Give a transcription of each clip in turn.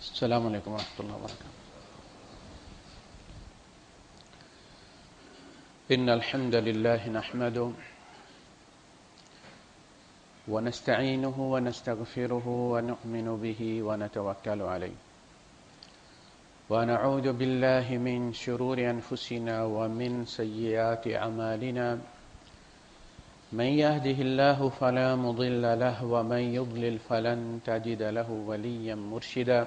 السلام علیکم ورحمۃ اللہ وبرکاتہ۔ ان الحمد لله نحمده ونستعينه ونستغفره ونؤمن به ونتوكل عليه ونعوذ بالله من شرور انفسنا ومن سيئات اعمالنا من يهده الله فلا مضل له ومن يضلل فلن تجد له وليا مرشدا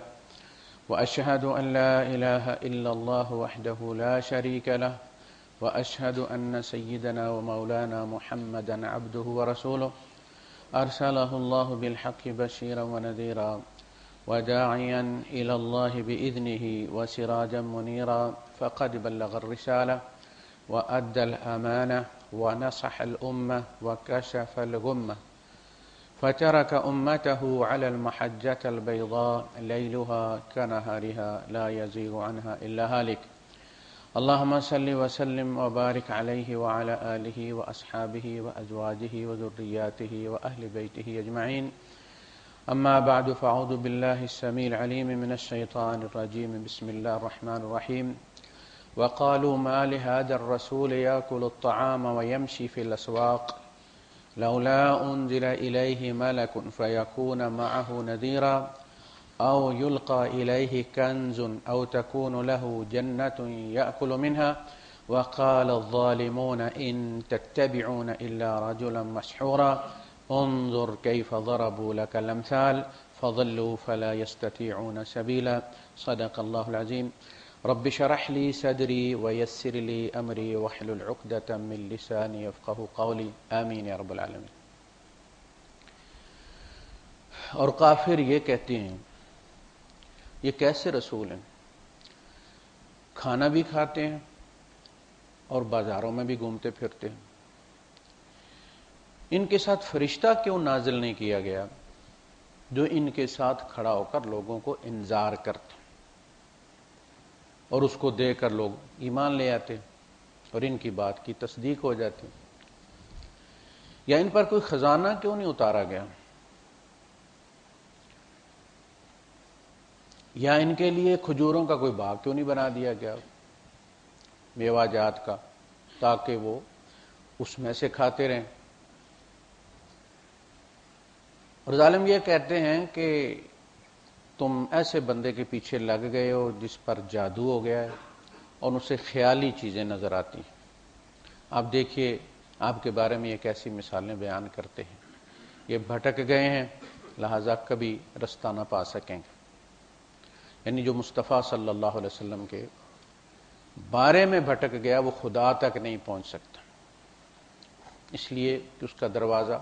وأشهد أن لا إله إلا الله وحده لا شريك له وأشهد أن سيدنا ومولانا محمدا عبده ورسوله أرسله الله بالحق بشيرا ونذيرا وداعيا إلى الله بإذنه وسراجا منيرا فقد بلغ الرسالة وأدى الأمانة ونصح الأمة وكشف الغمة فترك أمته على المحجة البيضاء ليلها كنهارها لا يزيغ عنها إلا هالك اللهم صل وسلم وبارك عليه وعلى آله وأصحابه وأزواجه وذرياته وأهل بيته أجمعين أما بعد فأعوذ بالله السميع العليم من الشيطان الرجيم بسم الله الرحمن الرحيم وقالوا ما لهذا الرسول يأكل الطعام ويمشي في الأسواق لولا أنزل إليه ملك فيكون معه نذيرا أو يلقى إليه كنز أو تكون له جنة يأكل منها وقال الظالمون إن تتبعون إلا رجلا مسحورا انظر كيف ضربوا لك الأمثال فضلوا فلا يستطيعون سبيلا صدق الله العظيم رب اشرح لي صدري ويسر لي امری واحلل عقدۃ من لسانی یفقهوا قولی آمین یا رب العالمین۔ اور کافر یہ کہتے ہیں یہ کیسے رسول ہیں، کھانا بھی کھاتے ہیں اور بازاروں میں بھی گھومتے پھرتے ہیں، ان کے ساتھ فرشتہ کیوں نازل نہیں کیا گیا جو ان کے ساتھ کھڑا ہو کر لوگوں کو انذار کرتے اور اس کو دے کر لوگ ایمان لے آتے اور ان کی بات کی تصدیق ہو جاتی؟ یا ان پر کوئی خزانہ کیوں نہیں اتارا گیا، یا ان کے لیے کھجوروں کا کوئی باغ کیوں نہیں بنا دیا گیا میوہ جات کا، تاکہ وہ اس میں سے کھاتے رہیں؟ اور ظالم یہ کہتے ہیں کہ تم ایسے بندے کے پیچھے لگ گئے ہو جس پر جادو ہو گیا ہے اور اسے خیالی چیزیں نظر آتی ہیں۔ آپ دیکھیے آپ کے بارے میں یہ کیسی مثالیں بیان کرتے ہیں، یہ بھٹک گئے ہیں لہذا کبھی رستہ نہ پا سکیں گے، یعنی جو مصطفیٰ صلی اللہ علیہ وسلم کے بارے میں بھٹک گیا وہ خدا تک نہیں پہنچ سکتا، اس لیے کہ اس کا دروازہ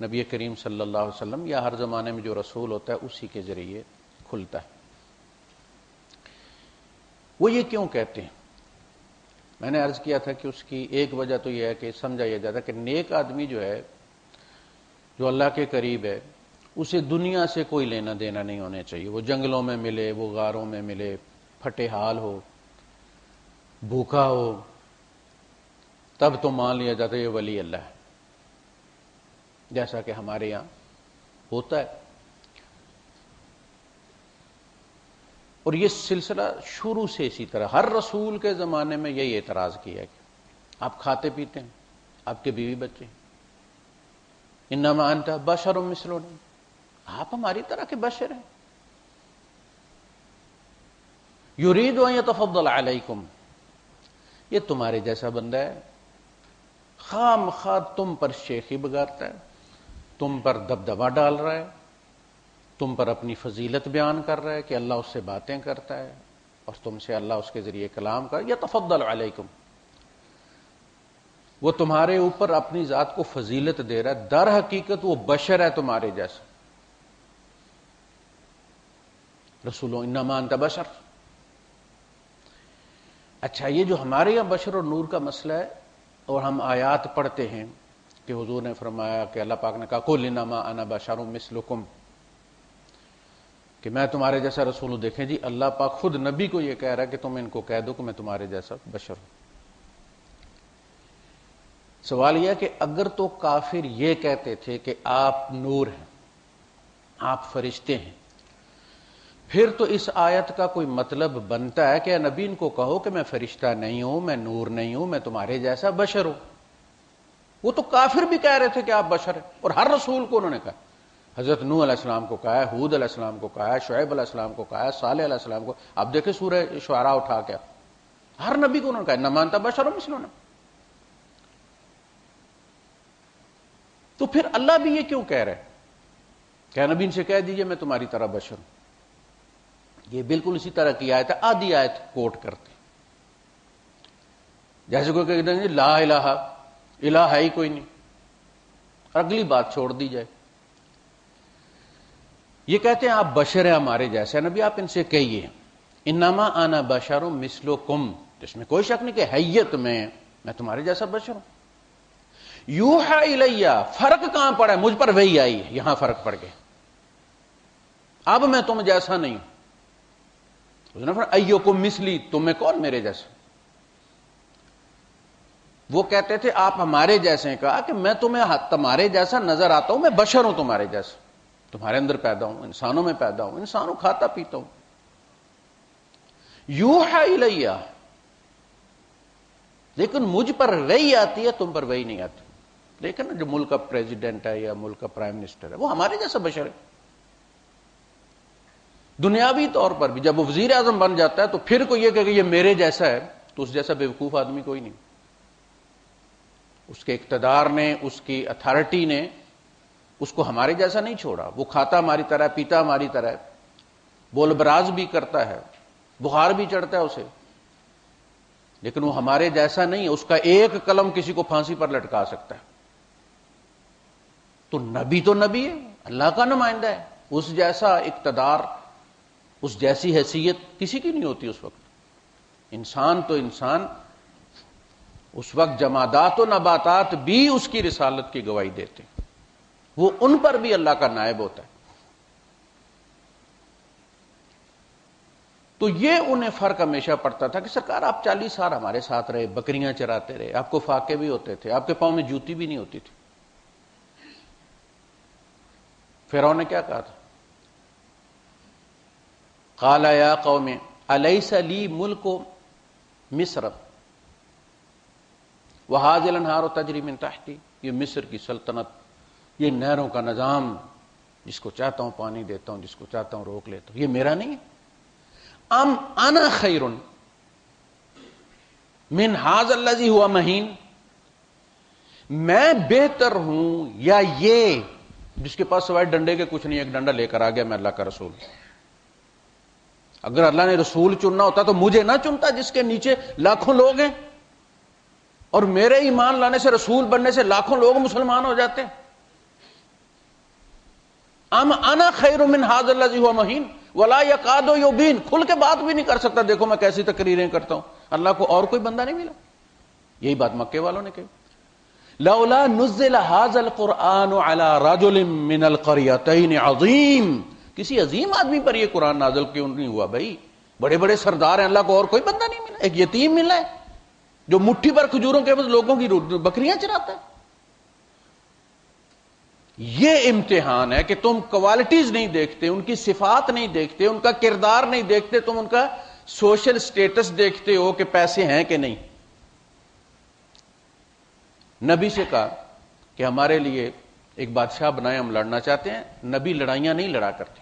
نبی کریم صلی اللہ علیہ وسلم یا ہر زمانے میں جو رسول ہوتا ہے اسی کے ذریعے کھلتا ہے۔ وہ یہ کیوں کہتے ہیں؟ میں نے عرض کیا تھا کہ اس کی ایک وجہ تو یہ ہے کہ سمجھا یہ جاتا ہے کہ نیک آدمی جو ہے، جو اللہ کے قریب ہے، اسے دنیا سے کوئی لینا دینا نہیں ہونا چاہیے، وہ جنگلوں میں ملے، وہ غاروں میں ملے، پھٹے حال ہو، بھوکا ہو، تب تو مان لیا جاتا ہے یہ ولی اللہ ہے، جیسا کہ ہمارے یہاں ہوتا ہے۔ اور یہ سلسلہ شروع سے اسی طرح ہر رسول کے زمانے میں یہی اعتراض کیا ہے کہ آپ کھاتے پیتے ہیں، آپ کے بیوی بچے ہیں، انما انت بشر مثلنا، آپ ہماری طرح کے بشر ہیں، یرید ان یتفضل علیکم، یہ تمہارے جیسا بندہ ہے، خام خواہ تم پر شیخی بگاڑتا ہے، تم پر دبدبہ ڈال رہا ہے، تم پر اپنی فضیلت بیان کر رہا ہے کہ اللہ اس سے باتیں کرتا ہے اور تم سے اللہ اس کے ذریعے کلام کر، یتفضل علیکم، وہ تمہارے اوپر اپنی ذات کو فضیلت دے رہا ہے، در حقیقت وہ بشر ہے تمہارے جیسا۔ رسولو انما انت بشر۔ اچھا، یہ جو ہمارے یہاں بشر اور نور کا مسئلہ ہے، اور ہم آیات پڑھتے ہیں کہ حضور نے فرمایا کہ اللہ پاک نے کہا قل انما انا بشر مثلکم، کہ میں تمہارے جیسا رسول ہوں۔ دیکھیں جی، اللہ پاک خود نبی کو یہ کہہ رہا ہے کہ تم ان کو کہہ دو کہ میں تمہارے جیسا بشر ہوں۔ سوال یہ ہے کہ اگر تو کافر یہ کہتے تھے کہ آپ نور ہیں، آپ فرشتے ہیں، پھر تو اس آیت کا کوئی مطلب بنتا ہے کہ اے نبی ان کو کہو کہ میں فرشتہ نہیں ہوں، میں نور نہیں ہوں، میں تمہارے جیسا بشر ہوں۔ وہ تو کافر بھی کہہ رہے تھے کہ آپ بشر ہیں، اور ہر رسول کو انہوں نے کہا، حضرت نوح علیہ السلام کو کہا ہے، ہود علیہ السلام کو کہا ہے، شعیب علیہ السلام کو کہا ہے، صالح علیہ السلام کو، آپ دیکھیں سورہ شعراء اٹھا کے، ہر نبی کو انہوں نے کہا نہ مانتا بشر مثلنا۔ تو پھر اللہ بھی یہ کیوں کہہ رہے کہ نبی ان سے کہہ دیجئے میں تمہاری طرح بشر ہوں؟ یہ بالکل اسی طرح کی آیت ہے، آدھی آیت کوٹ کرتے جیسے کوئی کہتے ہیں لا الہ، الہ ہے ہی کوئی نہیں، اور اگلی بات چھوڑ دی جائے۔ یہ کہتے ہیں آپ بشر ہیں ہمارے جیسے، نبی آپ ان سے کہیے انما انا بشر مثلکم، اس میں کوئی شک نہیں کہ حیت میں تمہارے جیسا بشر ہوں۔ یوحی الیہ، فرق کہاں پڑا ہے؟ مجھ پر وحی آئی ہے، یہاں فرق پڑ گیا، اب میں تم جیسا نہیں ہوں۔ ایکم مثلی، تم میں کون میرے جیسا؟ وہ کہتے تھے آپ ہمارے جیسے ہیں، کہا کہ میں تمہارے جیسا نظر آتا ہوں، میں بشر ہوں تمہارے جیسا، تمہارے اندر پیدا ہوں، انسانوں میں پیدا ہوں، انسانوں کھاتا پیتا ہوں۔ یوحی الیہ، لیکن مجھ پر وحی آتی ہے، تم پر وحی نہیں آتی۔ لیکن جو ملک کا پریزیڈنٹ ہے یا ملک کا پرائم منسٹر ہے وہ ہمارے جیسا بشر ہے۔ دنیاوی طور پر بھی جب وہ وزیر اعظم بن جاتا ہے تو پھر کوئی یہ کہ یہ میرے جیسا ہے، تو اس جیسا بیوقوف آدمی کوئی نہیں۔ اس کے اقتدار نے، اس کی اتھارٹی نے اس کو ہمارے جیسا نہیں چھوڑا۔ وہ کھاتا ہماری طرح، پیتا ہماری طرح ہے، بول براز بھی کرتا ہے، بخار بھی چڑھتا ہے اسے، لیکن وہ ہمارے جیسا نہیں ہے۔ اس کا ایک قلم کسی کو پھانسی پر لٹکا سکتا ہے۔ تو نبی ہے، اللہ کا نمائندہ ہے، اس جیسا اقتدار، اس جیسی حیثیت کسی کی نہیں ہوتی اس وقت۔ انسان تو انسان، اس وقت جمادات و نباتات بھی اس کی رسالت کی گواہی دیتے، وہ ان پر بھی اللہ کا نائب ہوتا ہے۔ تو یہ انہیں فرق ہمیشہ پڑتا تھا کہ سرکار آپ 40 سال ہمارے ساتھ رہے، بکریاں چراتے رہے، آپ کو فاقے بھی ہوتے تھے، آپ کے پاؤں میں جوتی بھی نہیں ہوتی تھی۔ فرعون نے کیا کہا تھا؟ قال یا قوم الیس لی ملک مصر وہذه الانہار تجری من تحتی، یہ مصر کی سلطنت، یہ نہروں کا نظام، جس کو چاہتا ہوں پانی دیتا ہوں، جس کو چاہتا ہوں روک لیتا ہوں، یہ میرا نہیں ہے؟ ام انا خیر من ھذا الذی ھوا مہین، میں بہتر ہوں یا یہ جس کے پاس سوائے ڈنڈے کے کچھ نہیں، ایک ڈنڈا لے کر آ گیا میں اللہ کا رسول۔ اگر اللہ نے رسول چننا ہوتا تو مجھے نہ چنتا جس کے نیچے لاکھوں لوگ ہیں، اور میرے ایمان لانے سے، رسول بننے سے لاکھوں لوگ مسلمان ہو جاتے ہیں۔ ام انا خیر من ھذا الذی ھوا مہین ولا یکاد یبین، کھل کے بات بھی نہیں کر سکتا، دیکھو میں کیسی تقریریں کرتا ہوں، اللہ کو اور کوئی بندہ نہیں ملا۔ یہی بات مکے والوں نے کہی، لولا نزل ھذا القرآن علی رجل من القریتین عظیم، کسی عظیم آدمی پر یہ قرآن نازل کیوں نہیں ہوا بھائی؟ بڑے بڑے سردار ہیں، اللہ کو اور کوئی بندہ نہیں ملا، ایک یتیم ملا ہے جو مٹھی پر کھجوروں کے بس لوگوں کی بکریاں چراتا ہے۔ یہ امتحان ہے کہ تم کوالٹیز نہیں دیکھتے، ان کی صفات نہیں دیکھتے، ان کا کردار نہیں دیکھتے، تم ان کا سوشل سٹیٹس دیکھتے ہو کہ پیسے ہیں کہ نہیں۔ نبی سے کہا کہ ہمارے لیے ایک بادشاہ بنائے، ہم لڑنا چاہتے ہیں۔ نبی لڑائیاں نہیں لڑا کرتے،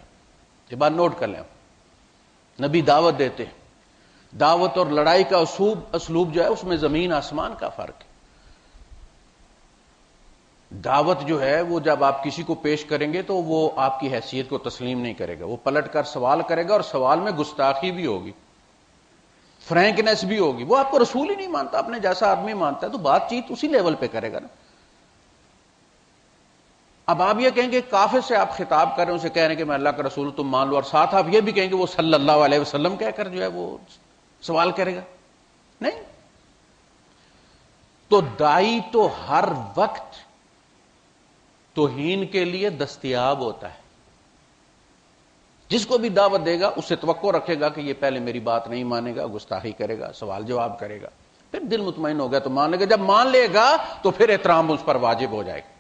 یہ بات نوٹ کر لیں۔ نبی دعوت دیتے ہیں، دعوت اور لڑائی کا اسلوب جو ہے اس میں زمین آسمان کا فرق ہے۔ دعوت جو ہے وہ جب آپ کسی کو پیش کریں گے تو وہ آپ کی حیثیت کو تسلیم نہیں کرے گا، وہ پلٹ کر سوال کرے گا، اور سوال میں گستاخی بھی ہوگی، فرینکنیس بھی ہوگی۔ وہ آپ کو رسول ہی نہیں مانتا، اپنے جیسا آدمی مانتا ہے، تو بات چیت اسی لیول پہ کرے گا نا۔ اب آپ یہ کہیں گے کافر سے آپ خطاب کر رہے ہیں، اسے کہہ رہے ہیں کہ میں اللہ کا رسول تم مان لو، اور ساتھ آپ یہ بھی کہیں گے وہ صلی اللہ علیہ وسلم کہہ کر جو ہے وہ سوال کرے گا؟ نہیں۔ تو داعی تو ہر وقت توہین کے لیے دستیاب ہوتا ہے، جس کو بھی دعوت دے گا اس سے توقع رکھے گا کہ یہ پہلے میری بات نہیں مانے گا، گستاخی کرے گا، سوال جواب کرے گا، پھر دل مطمئن ہو گیا تو مان لے گا۔ جب مان لے گا تو پھر احترام اس پر واجب ہو جائے گا،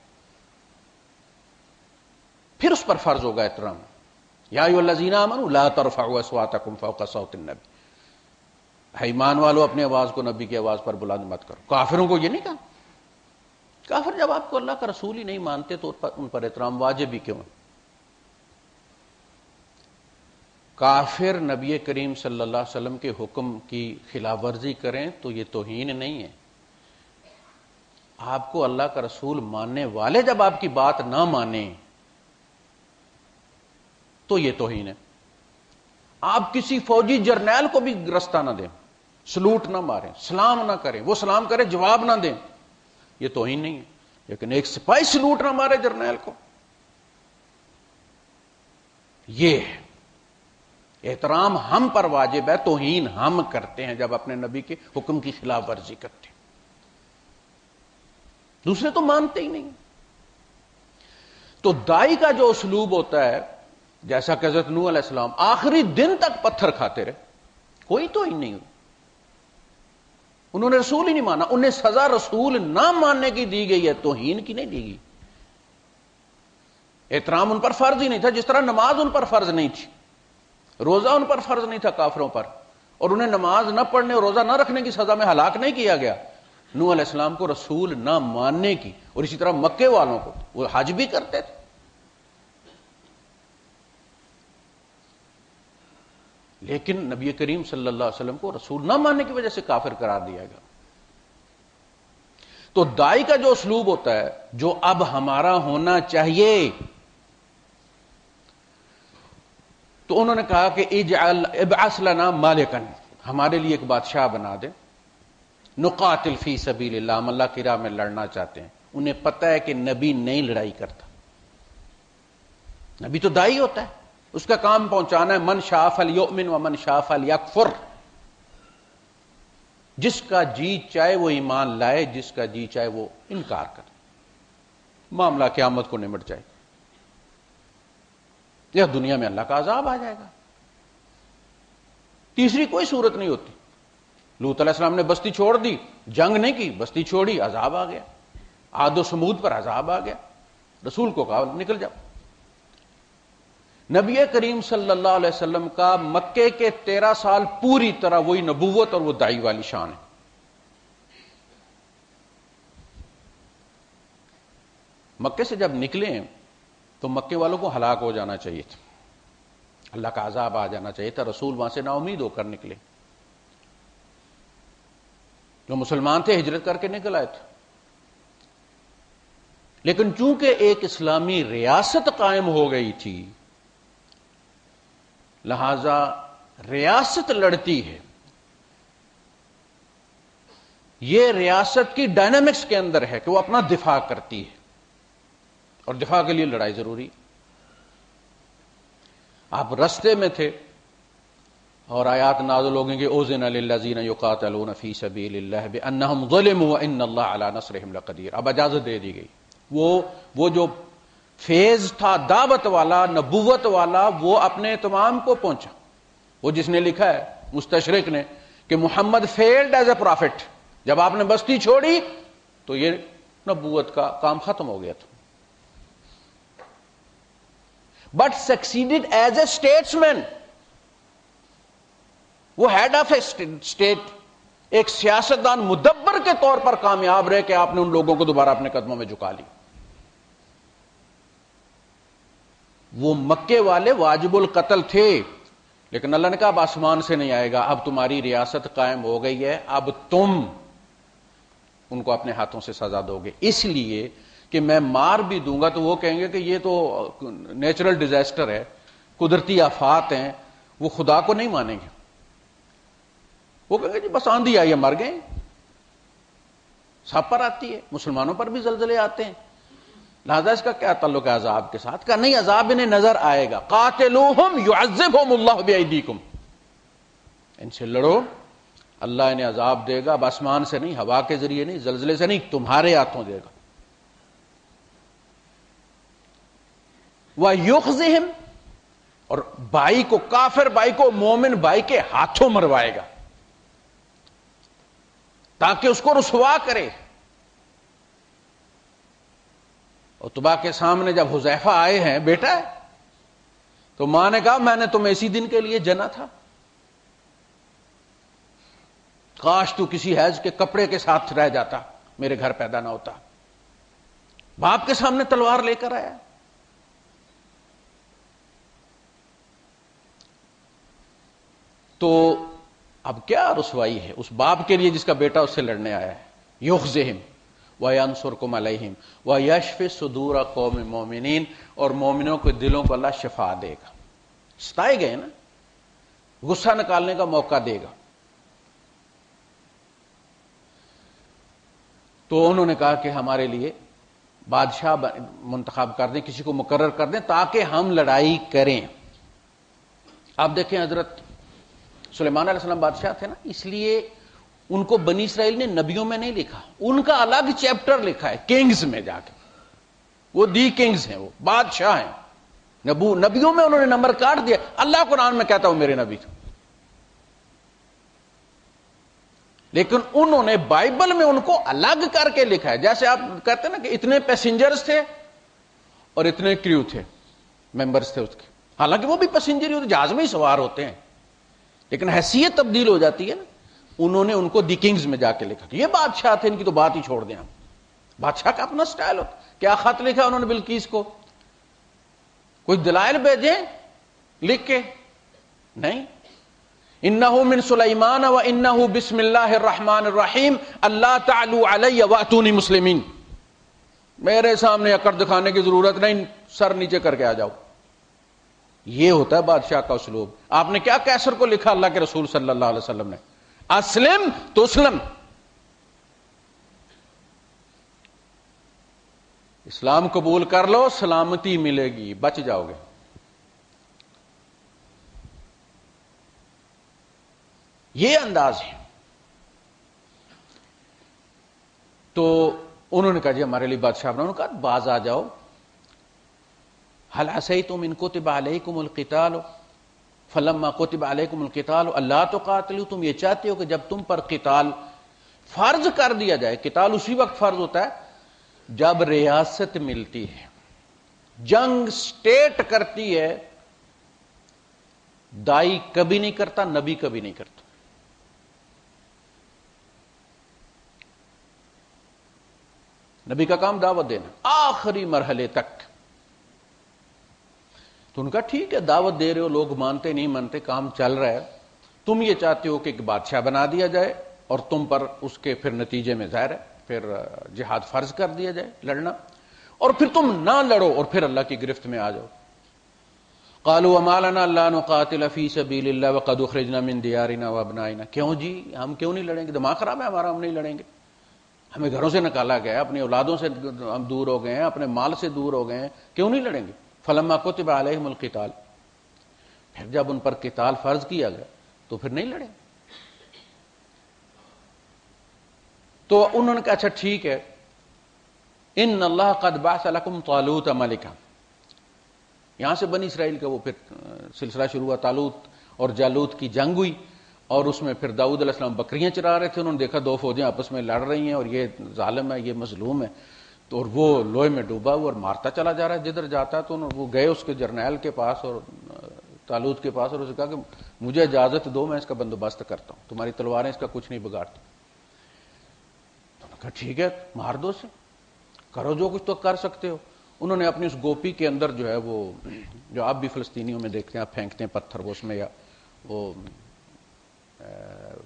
پھر اس پر فرض ہوگا احترام۔ یا ایھا الذین آمنوا لا ترفعوا اصواتکم فوق صوت النبی، ہے ایمان والو اپنی آواز کو نبی کی آواز پر بلند مت کرو. کافروں کو یہ نہیں کہا. کافر جب آپ کو اللہ کا رسول ہی نہیں مانتے تو ان پر احترام واجب ہی کیوں ہے؟ کافر نبی کریم صلی اللہ علیہ وسلم کے حکم کی خلاف ورزی کریں تو یہ توہین نہیں ہے. آپ کو اللہ کا رسول ماننے والے جب آپ کی بات نہ مانیں تو یہ توہین ہے. آپ کسی فوجی جرنیل کو بھی رستہ نہ دیں، سلوٹ نہ ماریں، سلام نہ کریں، وہ سلام کرے جواب نہ دیں، یہ توہین نہیں ہے. لیکن ایک سپاہی سلوٹ نہ مارے جرنیل کو، یہ احترام ہم پر واجب ہے. توہین ہم کرتے ہیں جب اپنے نبی کے حکم کی خلاف ورزی کرتے ہیں. دوسرے تو مانتے ہی نہیں. تو دائی کا جو اسلوب ہوتا ہے، جیسا کہ حضرت نوح علیہ السلام آخری دن تک پتھر کھاتے رہے، کوئی توہین نہیں ہوئی. انہوں نے رسول ہی نہیں مانا، انہیں سزا رسول نہ ماننے کی دی گئی ہے، توہین کی نہیں دی گئی. احترام ان پر فرض ہی نہیں تھا، جس طرح نماز ان پر فرض نہیں تھی، روزہ ان پر فرض نہیں تھا کافروں پر، اور انہیں نماز نہ پڑھنے اور روزہ نہ رکھنے کی سزا میں ہلاک نہیں کیا گیا. نوح علیہ السلام کو رسول نہ ماننے کی، اور اسی طرح مکے والوں کو، وہ حج بھی کرتے تھے. لیکن نبی کریم صلی اللہ علیہ وسلم کو رسول نہ ماننے کی وجہ سے کافر قرار دیا گیا. تو دائی کا جو اسلوب ہوتا ہے، جو اب ہمارا ہونا چاہیے، تو انہوں نے کہا کہ ابعث لنا مالکا، ہمارے لیے ایک بادشاہ بنا دے، نقاتل فی سبیل اللہ، ہم اللہ کی راہ میں لڑنا چاہتے ہیں. انہیں پتہ ہے کہ نبی نہیں لڑائی کرتا. نبی تو دائی ہوتا ہے، اس کا کام پہنچانا ہے. من شاء فلیؤمن ومن شاء فلیکفر، جس کا جی چاہے وہ ایمان لائے، جس کا جی چاہے وہ انکار کرے. معاملہ قیامت کو نمٹ جائے، یا دنیا میں اللہ کا عذاب آ جائے گا. تیسری کوئی صورت نہیں ہوتی. لوط علیہ السلام نے بستی چھوڑ دی، جنگ نہیں کی، بستی چھوڑی، عذاب آ گیا. عاد و سمود پر عذاب آ گیا، رسول کو کہا نکل جاؤ. نبی کریم صلی اللہ علیہ وسلم کا مکے کے 13 سال پوری طرح وہی نبوت اور وہ دائی والی شان ہے. مکے سے جب نکلے تو مکے والوں کو ہلاک ہو جانا چاہیے تھا، اللہ کا عذاب آ جانا چاہیے تھا. رسول وہاں سے نا امید ہو کر نکلے. جو مسلمان تھے ہجرت کر کے نکل آئے تھے، لیکن چونکہ ایک اسلامی ریاست قائم ہو گئی تھی، لہذا ریاست لڑتی ہے. یہ ریاست کی ڈائنامکس کے اندر ہے کہ وہ اپنا دفاع کرتی ہے، اور دفاع کے لیے لڑائی ضروری. آپ رستے میں تھے اور آیات نازل ہو گئیں کہ اوذن للذین یقاتلون فی سبیل اللہ بانہم ظلموا وان اللہ علی نصرہم لقدیر. اب اجازت دے دی گئی. وہ جو فیز تھا دعوت والا، نبوت والا، وہ اپنے تمام کو پہنچا. وہ جس نے لکھا ہے مستشرق نے کہ محمد فیلڈ ایز اے پرافٹ، جب آپ نے بستی چھوڑی تو یہ نبوت کا کام ختم ہو گیا تھا. بٹ سکسیڈڈ ایز اے اسٹیٹس مین، وہ ہیڈ آف اے اسٹیٹ، ایک سیاستدان مدبر کے طور پر کامیاب رہے کہ آپ نے ان لوگوں کو دوبارہ اپنے قدموں میں جھکا لی. وہ مکے والے واجب القتل تھے، لیکن اللہ نے کہا اب آسمان سے نہیں آئے گا، اب تمہاری ریاست قائم ہو گئی ہے، اب تم ان کو اپنے ہاتھوں سے سزا دو گے. اس لیے کہ میں مار بھی دوں گا تو وہ کہیں گے کہ یہ تو نیچرل ڈیزاسٹر ہے، قدرتی آفات ہیں، وہ خدا کو نہیں مانیں گے. وہ کہیں گے جی بس آندھی آئی ہے مر گئے. سب پر آتی ہے، مسلمانوں پر بھی زلزلے آتے ہیں، لہذا اس کا کیا تعلق ہے عذاب کے ساتھ؟ کہ نہیں، عذاب انہیں نظر آئے گا. قاتلوہم یعذبہم اللہ بایدیکم، ان سے لڑو، اللہ انہیں عذاب دے گا. اب آسمان سے نہیں، ہوا کے ذریعے نہیں، زلزلے سے نہیں، تمہارے ہاتھوں دے گا. وَيُخْزِهِمْ، اور بھائی کو، کافر بھائی کو مومن بھائی کے ہاتھوں مروائے گا تاکہ اس کو رسوا کرے. عتبہ کے سامنے جب حذیفہ آئے ہیں، بیٹا تو ماں نے کہا میں نے تمہیں اسی دن کے لیے جنا تھا، کاش تو کسی حیض کے کپڑے کے ساتھ رہ جاتا، میرے گھر پیدا نہ ہوتا۔ باپ کے سامنے تلوار لے کر آیا۔ تو اب کیا رسوائی ہے اس باپ کے لیے جس کا بیٹا اس سے لڑنے آیا ہے۔ یخزہم وینصرکم علیہم ویشفی صدور قوم مومنین، اور مومنوں کے دلوں کو اللہ شفا دے گا۔ ستائے گئے نا، غصہ نکالنے کا موقع دے گا۔ تو انہوں نے کہا کہ ہمارے لیے بادشاہ منتخب کر دیں، کسی کو مقرر کر دیں تاکہ ہم لڑائی کریں۔ آپ دیکھیں حضرت سلیمان علیہ السلام بادشاہ تھے نا، اس لیے ان کو بنی اسرائیل نے نبیوں میں نہیں لکھا، ان کا الگ چیپٹر لکھا ہے کنگز میں جا کے، وہ دی کنگز ہیں، وہ بادشاہ ہیں۔ نبیوں میں انہوں نے نمبر کاٹ دیا، اللہ قرآن میں کہتا ہوں میرے نبی تھے، لیکن انہوں نے بائبل میں ان کو الگ کر کے لکھا ہے۔ جیسے آپ کہتے ہیں نا کہ اتنے پیسنجرز تھے اور اتنے کریو تھے، ممبرز تھے اس کے، حالانکہ وہ بھی پیسنجر ہی ہوتے، جہاز میں ہی سوار ہوتے ہیں، لیکن حیثیت تبدیل ہو جاتی ہے نا۔ انہوں نے ان کو دی کنگز میں جا کے لکھا کہ یہ بادشاہ تھے، ان کی تو بات ہی چھوڑ دیں ہم۔ بادشاہ کا اپنا سٹائل ہوتا۔ کیا خط لکھا انہوں نے بلقیس کو؟ کوئی دلائل بھیجیں لکھ کے؟ نہیں۔ انہ من سلیمان و انہ بسم اللہ الرحمن الرحیم اللہ تعلوا علی واتونی مسلمین، میرے سامنے اکڑ دکھانے کی ضرورت نہیں، سر نیچے کر کے آ جاؤ۔ یہ ہوتا ہے بادشاہ کا اسلوب۔ آپ نے کیا کیسر کو لکھا اللہ کے رسول صلی اللہ علیہ وسلم نے؟ اسلم تسلم، اسلام قبول کر لو سلامتی ملے گی، بچ جاؤ گے۔ یہ انداز ہے۔ تو انہوں نے کہا جی ہمارے لیے بادشاہ بناؤ، انہوں نے کہا باز آ جاؤ۔ هل عسیتم ان کتب علیکم القتال فلما کتب علیکم القتال الا تقاتلوا، تم یہ چاہتے ہو کہ جب تم پر قتال فرض کر دیا جائے، قتال اسی وقت فرض ہوتا ہے جب ریاست ملتی ہے، جنگ سٹیٹ کرتی ہے، دائی کبھی نہیں کرتا، نبی کبھی نہیں کرتا۔ نبی کا کام دعوت دینا آخری مرحلے تک۔ تو ان کا ٹھیک ہے دعوت دے رہے ہو، لوگ مانتے نہیں مانتے، کام چل رہا ہے، تم یہ چاہتے ہو کہ ایک بادشاہ بنا دیا جائے اور تم پر اس کے پھر نتیجے میں ظاہر ہے پھر جہاد فرض کر دیا جائے، لڑنا، اور پھر تم نہ لڑو اور پھر اللہ کی گرفت میں آ جاؤ۔ قالوا وما لنا الا نقاتل فی سبیل اللہ وقد اخرجنا من دیارنا وابنائنا، کیوں جی ہم کیوں نہیں لڑیں گے؟ دماغ خراب ہے ہمارا، ہم نہیں لڑیں گے، ہمیں گھروں سے نکالا گیا، اپنی اولادوں سے ہم دور ہو گئے ہیں، اپنے مال سے دور ہو گئے ہیں، کیوں نہیں لڑیں گے؟ فلما کتب علیہم القتال، پھر جب ان پر قتال فرض کیا گیا تو پھر نہیں لڑے۔ تو انہوں نے کہا اچھا ٹھیک ہے، ان اللہ قد بعث لکم طالوت ملکا، یہاں سے بنی اسرائیل کا وہ پھر سلسلہ شروع ہوا، طالوت اور جالوت کی جنگ ہوئی، اور اس میں پھر داؤد علیہ السلام بکریاں چرا رہے تھے، انہوں نے دیکھا دو فوجیں آپس میں لڑ رہی ہیں اور یہ ظالم ہے، یہ مظلوم ہے، تو اور وہ لوہے میں ڈوبا ہوا اور مارتا چلا جا رہا ہے جدھر جاتا ہے۔ تو وہ گئے اس کے جرنیل کے پاس اور طالوت کے پاس، اور اسے کہا کہ مجھے اجازت دو، میں اس کا بندوبست کرتا ہوں، تمہاری تلواریں اس کا کچھ نہیں بگاڑتی۔ تو انہوں نے کہا ٹھیک ہے مار دو اسے، کرو جو کچھ تو کر سکتے ہو۔ انہوں نے اپنی اس گوپی کے اندر جو ہے وہ جو آپ بھی فلسطینیوں میں دیکھتے ہیں، آپ پھینکتے ہیں پتھر وہ اس میں، یا وہ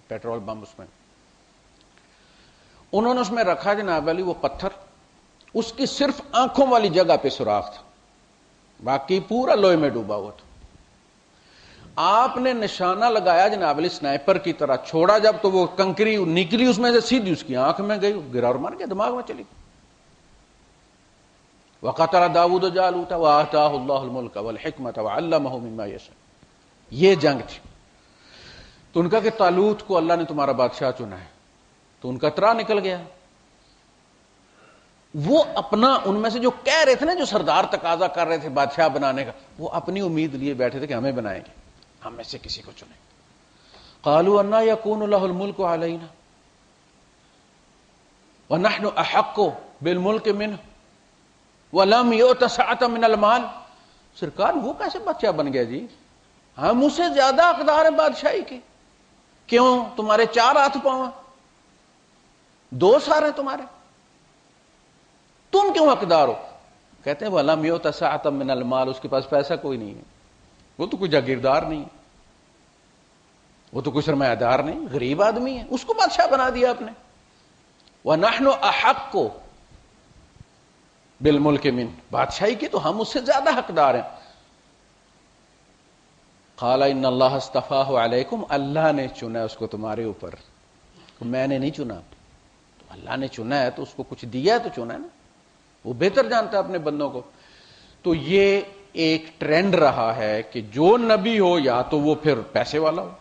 پیٹرول بم اس میں، انہوں نے اس میں رکھا جناب علی وہ پتھر، اس کی صرف آنکھوں والی جگہ پہ سوراخ تھا، باقی پورا لوہے میں ڈوبا ہوا تھا۔ آپ نے نشانہ لگایا جناب علی سنائپر کی طرح، چھوڑا جب تو وہ کنکری نکلی اس میں سے سیدھی اس کی آنکھ میں گئی، گرا اور مر گیا، دماغ میں چلی۔ وقتل داؤد جالوت وآتاہ اللہ الملک والحکمت وعلمہ مما یشاء، یہ جنگ تھی۔ تو ان کا کہ طالوت کو اللہ نے تمہارا بادشاہ چنا ہے، تو ان کا ترا نکل گیا۔ وہ اپنا ان میں سے جو کہہ رہے تھے نا، جو سردار تقاضا کر رہے تھے بادشاہ بنانے کا، وہ اپنی امید لیے بیٹھے تھے کہ ہمیں بنائیں گے، ہم میں سے کسی کو چنیں۔ قالوا انا یکون له الملک علینا ونحن احق بالملک منه ولم یؤت سعۃ من المال، سرکار وہ کیسے بادشاہ بن گیا جی؟ ہم اس سے زیادہ حقدار ہیں بادشاہی کے. کیوں؟ تمہارے 4 ہاتھ پاؤں ہیں، 2 سر ہیں تمہارے، تم کیوں حقدار ہو؟ کہتے ہیں وَلَمْ يُؤْتَ سَعَةً مِّنَ الْمَالِ، اس کے پاس پیسہ کوئی نہیں ہے، وہ تو کوئی جاگیردار نہیں ہے، وہ تو کوئی سرمایہ دار نہیں، غریب آدمی ہے، اس کو بادشاہ بنا دیا آپ نے. وَنَحْنُ أَحَقُّ بِالْمُلْكِ مِنْهُ، بادشاہی کی تو ہم اس سے زیادہ حقدار ہیں. قَالَ إِنَّ اللَّهَ اصْطَفَاهُ عَلَيْكُمْ، اللہ نے چنا اس کو تمہارے اوپر، میں نے نہیں چنا. تو اللہ نے چنا ہے تو اس کو کچھ دیا ہے تو چنا ہے نا، وہ بہتر جانتا ہے اپنے بندوں کو. تو یہ ایک ٹرینڈ رہا ہے کہ جو نبی ہو یا تو وہ پھر پیسے والا ہو،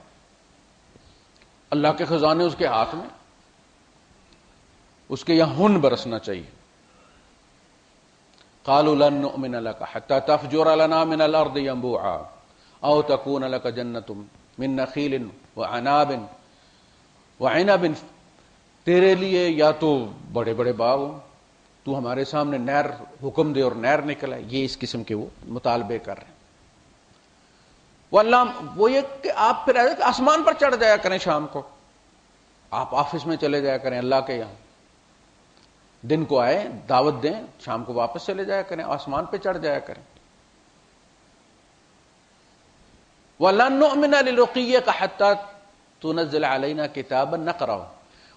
اللہ کے خزانے اس کے ہاتھ میں، اس کے یہاں ہن برسنا چاہیے. قالوا لن نؤمن لك حتى تفجر لنا من الارض ينبوعا او تكون لك جنة من نخيل وعناب وعنب، تیرے لیے یا تو بڑے بڑے باغ ہوں، تو ہمارے سامنے نہر حکم دے اور نہر نکل آئے. یہ اس قسم کے وہ مطالبے کر رہے ہیں. وہ یہ کہ آپ پھر آسمان پر چڑھ جایا کریں، شام کو آپ آفس میں چلے جایا کریں اللہ کے یہاں، دن کو آئے دعوت دیں، شام کو واپس چلے جایا کریں، آسمان پہ چڑھ جایا کریں. وَلَن نُؤْمِنَ لِرُقِيِّكَ حَتَّى تُنَزِّلَ عَلَيْنَا كِتَابًا نَقْرَؤُهُ،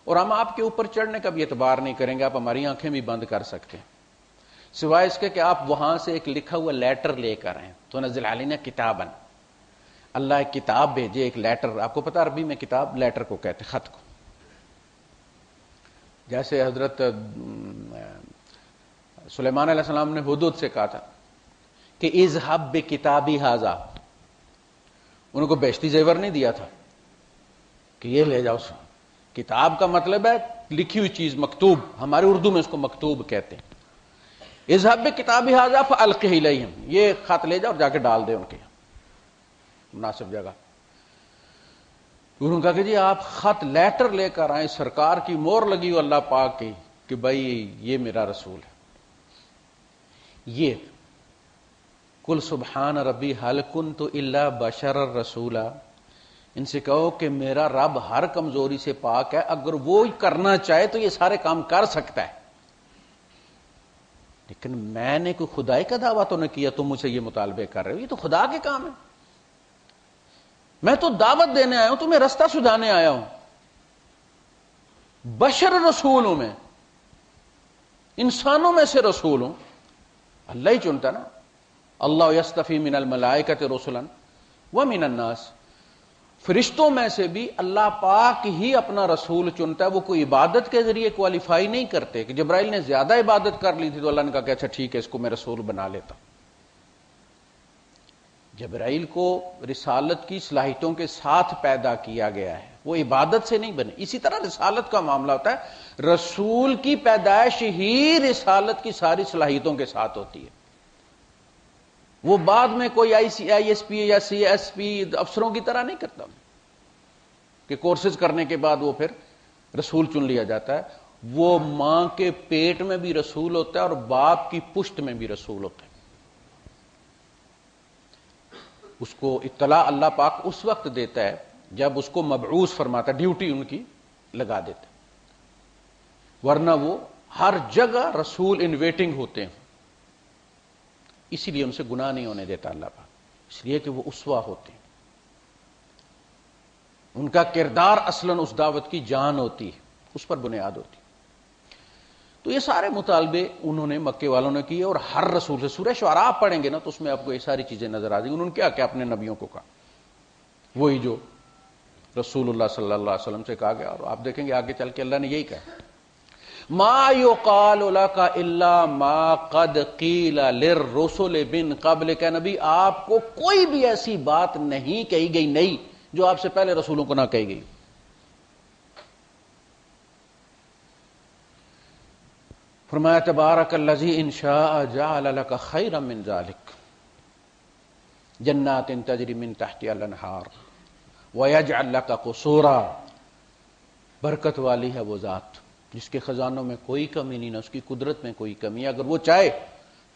اور ہم آپ کے اوپر چڑھنے کا بھی اعتبار نہیں کریں گے، آپ ہماری آنکھیں بھی بند کر سکتے ہیں سوائے اس کے کہ آپ وہاں سے ایک لکھا ہوا لیٹر لے کر آئیں. تُنَزِّلَ عَلَيْنَا كِتَابًا، اللہ ایک کتاب بھیجے، ایک لیٹر. آپ کو پتا عربی میں کتاب لیٹر کو کہتے، خط کو. جیسے حضرت سلیمان علیہ السلام نے ہدہد سے کہا تھا کہ اذهب بکتابی ھذا، ان کو بیشتی زیور نہیں دیا تھا کہ یہ لے جاؤ. کتاب کا مطلب ہے لکھی ہوئی چیز، مکتوب، ہمارے اردو میں اس کو مکتوب کہتے ہیں. اذهب بکتابی ھذا فالقہ الیہم، یہ خط لے جاؤ اور جا کے ڈال دے ان کے مناسب جگہ. انہوں نے کہا کہ جی آپ خط لیٹر لے کر آئیں، سرکار کی مور لگی ہو اللہ پاک کی کہ بھائی یہ میرا رسول ہے. یہ قل سبحان ربی هل کنت الا بشرا رسولا، ان سے کہو کہ میرا رب ہر کمزوری سے پاک ہے، اگر وہ کرنا چاہے تو یہ سارے کام کر سکتا ہے، لیکن میں نے کوئی خدائی کا دعویٰ تو نہیں کیا، تم مجھے یہ مطالبے کر رہے ہو، یہ تو خدا کے کام ہے. میں تو دعوت دینے آیا ہوں، تمہیں رستہ سجانے آیا ہوں. بشر رسول ہوں، میں انسانوں میں سے رسول ہوں. اللہ ہی چنتا نا، اللہ یستفی من الملائکۃ رسلا ومن الناس، فرشتوں میں سے بھی اللہ پاک ہی اپنا رسول چنتا ہے. وہ کوئی عبادت کے ذریعے کوالیفائی نہیں کرتے کہ جبرائیل نے زیادہ عبادت کر لی تھی تو اللہ نے کہا کہ اچھا ٹھیک ہے اس کو میں رسول بنا لیتا ہوں. جبرائیل کو رسالت کی صلاحیتوں کے ساتھ پیدا کیا گیا ہے، وہ عبادت سے نہیں بنے. اسی طرح رسالت کا معاملہ ہوتا ہے، رسول کی پیدائش ہی رسالت کی ساری صلاحیتوں کے ساتھ ہوتی ہے. وہ بعد میں کوئی آئی ایس پی یا سی ایس پی افسروں کی طرح نہیں کرتا کہ کورسز کرنے کے بعد وہ پھر رسول چن لیا جاتا ہے. وہ ماں کے پیٹ میں بھی رسول ہوتا ہے اور باپ کی پشت میں بھی رسول ہوتا ہے. اس کو اطلاع اللہ پاک اس وقت دیتا ہے جب اس کو مبعوث فرماتا ہے، ڈیوٹی ان کی لگا دیتا ہے، ورنہ وہ ہر جگہ رسول ان ویٹنگ ہوتے ہیں. اسی لیے ان سے گناہ نہیں ہونے دیتا اللہ پاک، اس لیے کہ وہ اسوہ ہوتے ہیں، ان کا کردار اصلاً اس دعوت کی جان ہوتی ہے، اس پر بنیاد ہوتی ہے. تو یہ سارے مطالبے انہوں نے مکے والوں نے کیے، اور ہر رسول سے، سورہ شعراء آپ پڑھیں گے نا تو اس میں آپ کو یہ ساری چیزیں نظر آ جائیں گی. انہوں نے کیا کیا اپنے نبیوں کو کہا، وہی جو رسول اللہ صلی اللہ علیہ وسلم سے کہا گیا. اور آپ دیکھیں گے آگے چل کے اللہ نے یہی کہا، ما یقال لک الا ما قد قیل للرسل من قبل، کہ نبی آپ کو کوئی بھی ایسی بات نہیں کہی گئی نہیں جو آپ سے پہلے رسولوں کو نہ کہی گئی. فرمایا تبارک الذی ان شاء جعل لك خیرا من ذلک جنات تجری من تحتها الانہار ویجعل لك قصورا، برکت والی ہے وہ ذات جس کے خزانوں میں کوئی کمی نہیں، نہ اس کی قدرت میں کوئی کمی ہے. اگر وہ چاہے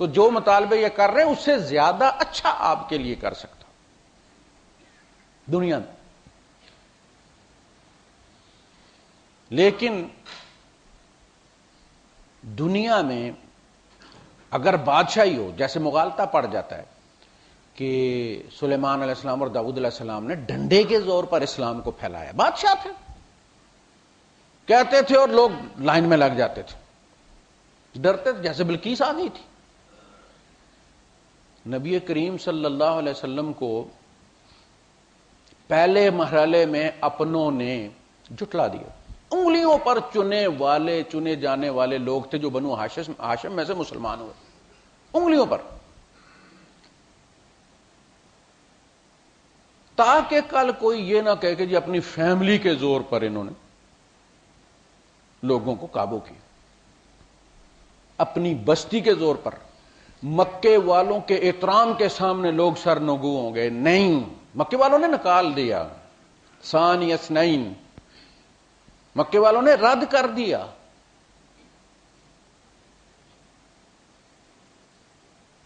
تو جو مطالبے یہ کر رہے ہیں اس سے زیادہ اچھا آپ کے لیے کر سکتا دنیا میں. لیکن دنیا میں اگر بادشاہی ہو، جیسے مغالطہ پڑ جاتا ہے کہ سلیمان علیہ السلام اور داؤد علیہ السلام نے ڈنڈے کے زور پر اسلام کو پھیلایا. بادشاہ تھے، کہتے تھے اور لوگ لائن میں لگ جاتے تھے، ڈرتے تھے، جیسے بلقیس آ گئی تھی. نبی کریم صلی اللہ علیہ وسلم کو پہلے مرحلے میں اپنوں نے جھٹلا دیا. انگلیوں پر چنے جانے والے لوگ تھے جو بنو ہاشم میں سے مسلمان ہوئے، انگلیوں پر. تاکہ کل کوئی یہ نہ کہے کہ جی اپنی فیملی کے زور پر انہوں نے لوگوں کو قابو کیا، اپنی بستی کے زور پر. مکے والوں کے احترام کے سامنے لوگ سرنگو ہوں گے، نہیں، مکے والوں نے نکال دیا. ثانی اثنین، مکے والوں نے رد کر دیا.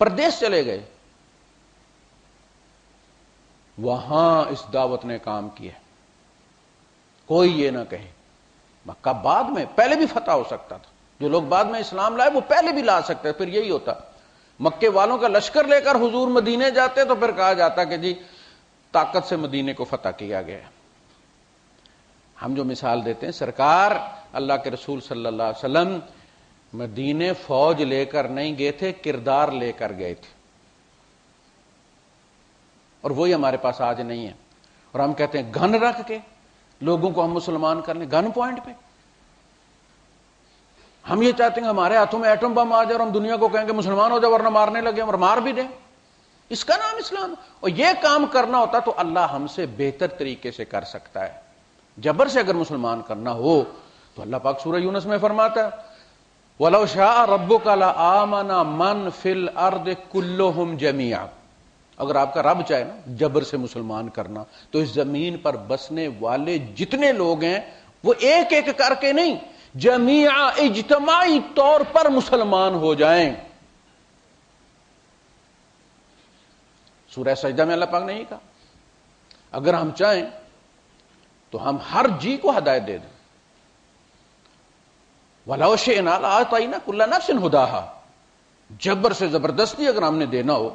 پردیس چلے گئے، وہاں اس دعوت نے کام کیا. کوئی یہ نہ کہے مکہ بعد میں، پہلے بھی فتح ہو سکتا تھا. جو لوگ بعد میں اسلام لائے وہ پہلے بھی لا سکتے، پھر یہی ہوتا مکے والوں کا لشکر لے کر حضور مدینے جاتے تو پھر کہا جاتا کہ جی طاقت سے مدینے کو فتح کیا گیا. ہم جو مثال دیتے ہیں، سرکار اللہ کے رسول صلی اللہ علیہ وسلم مدینے فوج لے کر نہیں گئے تھے، کردار لے کر گئے تھے. اور وہی ہمارے پاس آج نہیں ہے. اور ہم کہتے ہیں گن رکھ کے لوگوں کو ہم مسلمان کر لیں، گن پوائنٹ پہ. ہم یہ چاہتے ہیں ہمارے ہاتھوں میں ایٹم بم آ جائے اور ہم دنیا کو کہیں گے مسلمان ہو جائے ورنہ مارنے لگے اور مار بھی دیں. اس کا نام اسلام. اور یہ کام کرنا ہوتا تو اللہ ہم سے بہتر طریقے سے کر سکتا ہے. جبر سے اگر مسلمان کرنا ہو تو اللہ پاک سورہ یونس میں فرماتا ہے وَلَوْ شَاءَ رَبُّكَ لَآمَنَ مَنْ فِي الْأَرْضِ كُلُّهُمْ جَمِيعًا. اگر آپ کا رب چاہے نا جبر سے مسلمان کرنا تو اس زمین پر بسنے والے جتنے لوگ ہیں وہ ایک ایک کر کے نہیں، جمیعا اجتماعی طور پر مسلمان ہو جائیں. سورہ سجدہ میں اللہ پاک نے یہ کہا اگر ہم چاہیں تو ہم ہر جی کو ہدایت دے دیں. وَلَوْ شِئْنَا لَآتَيْنَا كُلَّ نَفْسٍ هُدَاهَا. جبر سے زبردستی اگر ہم نے دینا ہو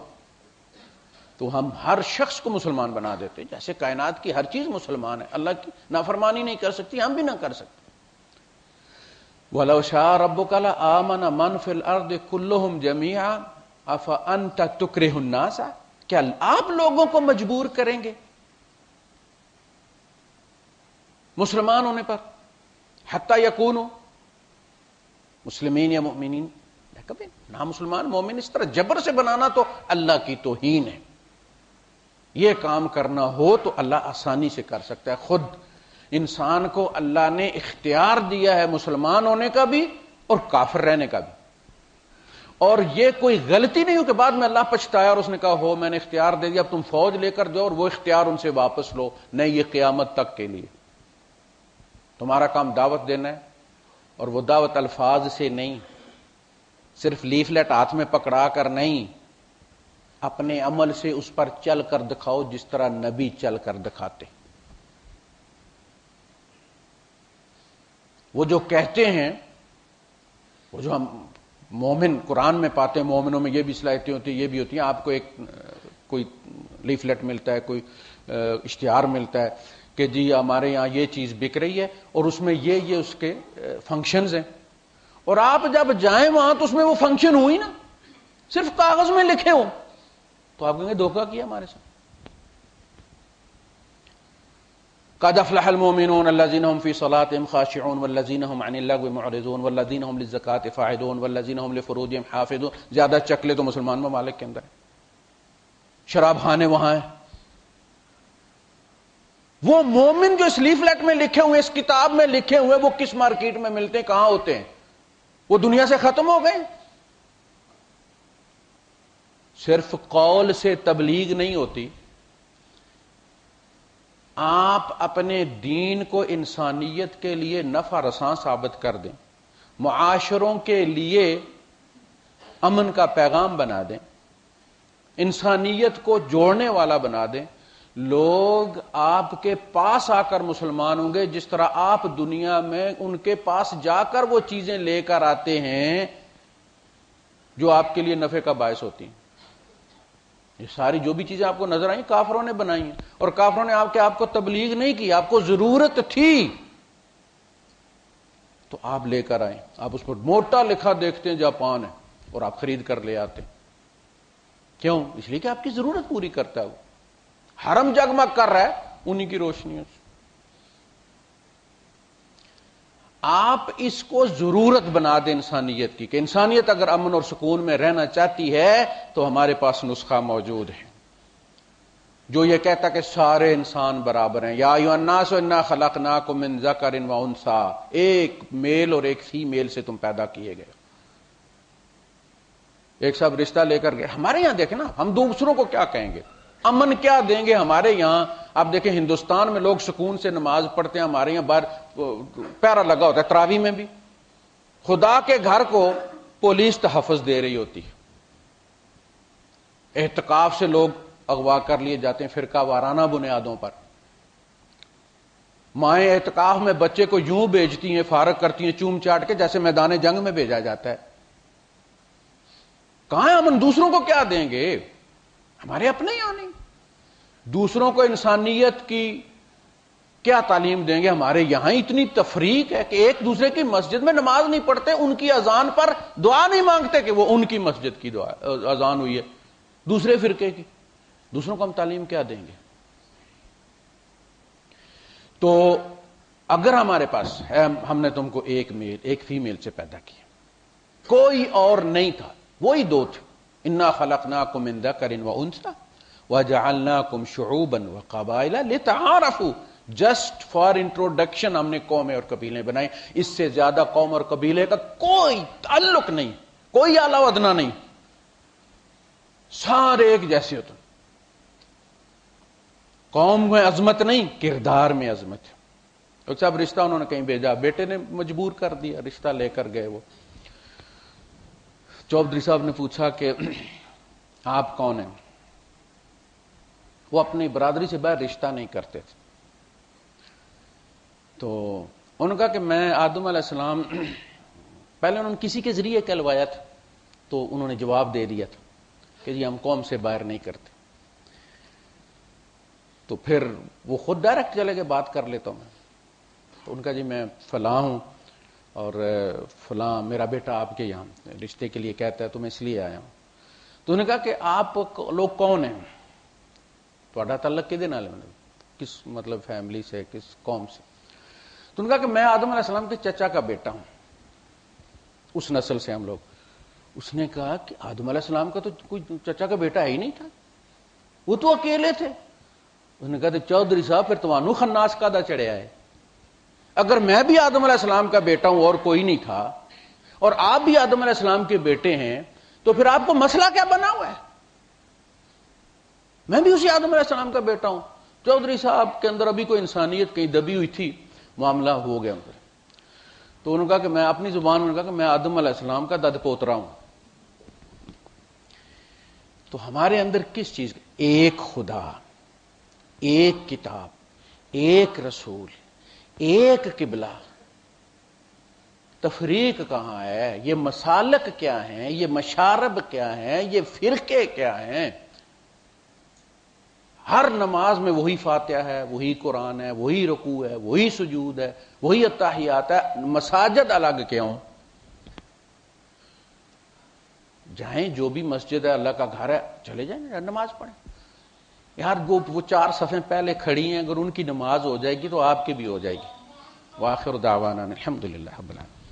تو ہم ہر شخص کو مسلمان بنا دیتے. جیسے کائنات کی ہر چیز مسلمان ہے، اللہ کی نافرمانی نہیں کر سکتی، ہم بھی نہ کر سکتے. وَلَوْ شَاءَ رَبُّكَ لَآمَنَ مَنْ فِي الْأَرْضِ كُلُّهُمْ جَمِيعًا أَفَأَنْتَ تُكْرِهُ النَّاسَ. کیا آپ لوگوں کو مجبور کریں گے مسلمان ہونے پر حتی یکونوا مسلمین یا مؤمنین؟ کبھی نہ مسلمان مومن اس طرح جبر سے بنانا تو اللہ کی توہین ہے. یہ کام کرنا ہو تو اللہ آسانی سے کر سکتا ہے. خود انسان کو اللہ نے اختیار دیا ہے مسلمان ہونے کا بھی اور کافر رہنے کا بھی. اور یہ کوئی غلطی نہیں ہو کہ بعد میں اللہ پچھتایا اور اس نے کہا ہو میں نے اختیار دے دیا اب تم فوج لے کر جاؤ اور وہ اختیار ان سے واپس لو. نہیں، یہ قیامت تک کے لیے تمہارا کام دعوت دینا ہے. اور وہ دعوت الفاظ سے نہیں، صرف لیفلیٹ ہاتھ میں پکڑا کر نہیں، اپنے عمل سے اس پر چل کر دکھاؤ جس طرح نبی چل کر دکھاتے. وہ جو کہتے ہیں، وہ جو ہم مومن قرآن میں پاتے ہیں، مومنوں میں یہ بھی صلاحیتیں ہوتی ہیں، یہ بھی ہوتی ہیں. آپ کو ایک کوئی لیفلیٹ ملتا ہے، کوئی اشتہار ملتا ہے کہ جی ہمارے یہاں یہ چیز بک رہی ہے اور اس میں یہ اس کے فنکشنز ہیں، اور آپ جب جائیں وہاں تو اس میں وہ فنکشن ہوئی نا، صرف کاغذ میں لکھے ہوں، تو آپ کہیں گے دھوکہ کیا ہمارے ساتھ. قد افلح المؤمنون الذين هم في صلاتهم خاشعون والذين هم عن اللغو معرضون والذين هم للزكاة فاعلون والذين هم لفروجهم حافظون. زیادہ چکلے تو مسلمان ممالک کے اندر ہیں، شراب خانے وہاں ہیں. وہ مومن جو اس لیفلیٹ میں لکھے ہوئے، اس کتاب میں لکھے ہوئے، وہ کس مارکیٹ میں ملتے ہیں، کہاں ہوتے ہیں؟ وہ دنیا سے ختم ہو گئے. صرف قول سے تبلیغ نہیں ہوتی. آپ اپنے دین کو انسانیت کے لیے نفع رساں ثابت کر دیں، معاشروں کے لیے امن کا پیغام بنا دیں، انسانیت کو جوڑنے والا بنا دیں، لوگ آپ کے پاس آ کر مسلمان ہوں گے جس طرح آپ دنیا میں ان کے پاس جا کر وہ چیزیں لے کر آتے ہیں جو آپ کے لیے نفع کا باعث ہوتی ہیں۔ یہ ساری جو بھی چیزیں آپ کو نظر آئیں کافروں نے بنائی ہیں، اور کافروں نے آپ کو تبلیغ نہیں کی، آپ کو ضرورت تھی تو آپ لے کر آئیں۔ آپ اس پر موٹا لکھا دیکھتے ہیں جاپان ہے اور آپ خرید کر لے آتے ہیں۔ کیوں؟ اس لیے کہ آپ کی ضرورت پوری کرتا ہے، وہ حرم جگمگ کر رہا ہے انہی کی روشنیوں سے۔ آپ اس کو ضرورت بنا دیں انسانیت کی، کہ انسانیت اگر امن اور سکون میں رہنا چاہتی ہے تو ہمارے پاس نسخہ موجود ہے جو یہ کہتا کہ سارے انسان برابر ہیں۔ یا ایھا الناس انا خلقناکم من ذکر و انثی، ایک میل اور ایک فیمیل سے تم پیدا کیے گئے۔ ایک صاحب رشتہ لے کر گئے، ہمارے یہاں دیکھیں نا، ہم دوسروں کو کیا کہیں گے، امن کیا دیں گے ہمارے یہاں؟ آپ دیکھیں ہندوستان میں لوگ سکون سے نماز پڑھتے ہیں، ہمارے یہاں باہر پیرا لگا ہوتا ہے، تراویح میں بھی خدا کے گھر کو پولیس تحفظ دے رہی ہوتی ہے، اعتکاف سے لوگ اغوا کر لیے جاتے ہیں فرقہ وارانہ بنیادوں پر، مائیں اعتکاف میں بچے کو یوں بھیجتی ہیں، فارغ کرتی ہیں چوم چاٹ کے جیسے میدان جنگ میں بھیجا جاتا ہے۔ کہاں ہے امن؟ دوسروں کو کیا دیں گے؟ ہمارے اپنے یہاں نہیں۔ دوسروں کو انسانیت کی کیا تعلیم دیں گے؟ ہمارے یہاں اتنی تفریق ہے کہ ایک دوسرے کی مسجد میں نماز نہیں پڑھتے، ان کی اذان پر دعا نہیں مانگتے کہ وہ ان کی مسجد کی دعا اذان ہوئی ہے، دوسرے فرقے کی۔ دوسروں کو ہم تعلیم کیا دیں گے؟ تو اگر ہمارے پاس ہے، ہم نے تم کو ایک میل ایک فیمیل سے پیدا کیا، کوئی اور نہیں تھا، وہی دو تھے، انا خلقناکم من ذکر و انثی وجعلناکم شعوبا وقبائل لتعارفوا، جسٹ فار انٹروڈکشن ہم نے قومیں اور قبیلے بنائے، اس سے زیادہ قوم اور قبیلے کا کوئی تعلق نہیں، کوئی اعلیٰ و ادنیٰ نہیں، سارے ایک جیسے ہوتے۔ قوم میں عظمت نہیں، کردار میں عظمت ہے۔ ایک صاحب رشتہ انہوں نے کہیں بھیجا، بیٹے نے مجبور کر دیا، رشتہ لے کر گئے۔ وہ چودھری صاحب نے پوچھا کہ آپ کون ہیں؟ وہ اپنی برادری سے باہر رشتہ نہیں کرتے تھے، تو انہوں نے کہا کہ میں آدم علیہ السلام، پہلے انہوں نے کسی کے ذریعے کہلوایا تھا تو انہوں نے جواب دے دیا تھا کہ جی ہم قوم سے باہر نہیں کرتے، تو پھر وہ خود ڈائریکٹ چلے گئے، بات کر لیتا ہوں میں، تو ان کا جی میں فلاں ہوں اور فلاں میرا بیٹا آپ کے یہاں رشتے کے لیے کہتا ہے تو میں اس لیے آیا ہوں۔ تو انہوں نے کہا کہ آپ لوگ کون ہیں، تہاڈا تعلق کدے نال ہے، کس مطلب فیملی سے، کس قوم سے؟ تو انہوں نے کہا کہ میں آدم علیہ السلام کے چچا کا بیٹا ہوں، اس نسل سے ہم لوگ۔ اس نے کہا کہ آدم علیہ السلام کا تو کوئی چچا کا بیٹا ہی نہیں تھا، وہ تو اکیلے تھے۔ اس نے کہا کہ چودھری صاحب پھر تمہانوں خناس کا دا چڑھیا ہے، اگر میں بھی آدم علیہ السلام کا بیٹا ہوں اور کوئی نہیں تھا، اور آپ بھی آدم علیہ السلام کے بیٹے ہیں، تو پھر آپ کو مسئلہ کیا بنا ہوا ہے؟ میں بھی اسی آدم علیہ السلام کا بیٹا ہوں۔ چودھری صاحب کے اندر ابھی کوئی انسانیت کہیں دبی ہوئی تھی، معاملہ ہو گیا۔ تو انہوں نے کہا کہ میں اپنی زبان میں کہا کہ میں آدم علیہ السلام کا دد پوترا ہوں۔ تو ہمارے اندر کس چیز؟ ایک خدا، ایک کتاب، ایک رسول، ایک قبلہ۔ تفریق کہاں ہے؟ یہ مسالک کیا ہیں؟ یہ مشارب کیا ہیں؟ یہ فرقے کیا ہیں؟ ہر نماز میں وہی فاتحہ ہے، وہی قرآن ہے، وہی رکوع ہے، وہی سجود ہے، وہی اتحیات ہے، مساجد الگ کیوں؟ جائیں، جو بھی مسجد ہے اللہ کا گھر ہے، چلے جائیں نماز پڑھیں۔ یار وہ 4 صفیں پہلے کھڑی ہیں، اگر ان کی نماز ہو جائے گی تو آپ کی بھی ہو جائے گی۔ وآخر دعوانا الحمدللہ رب العالمین۔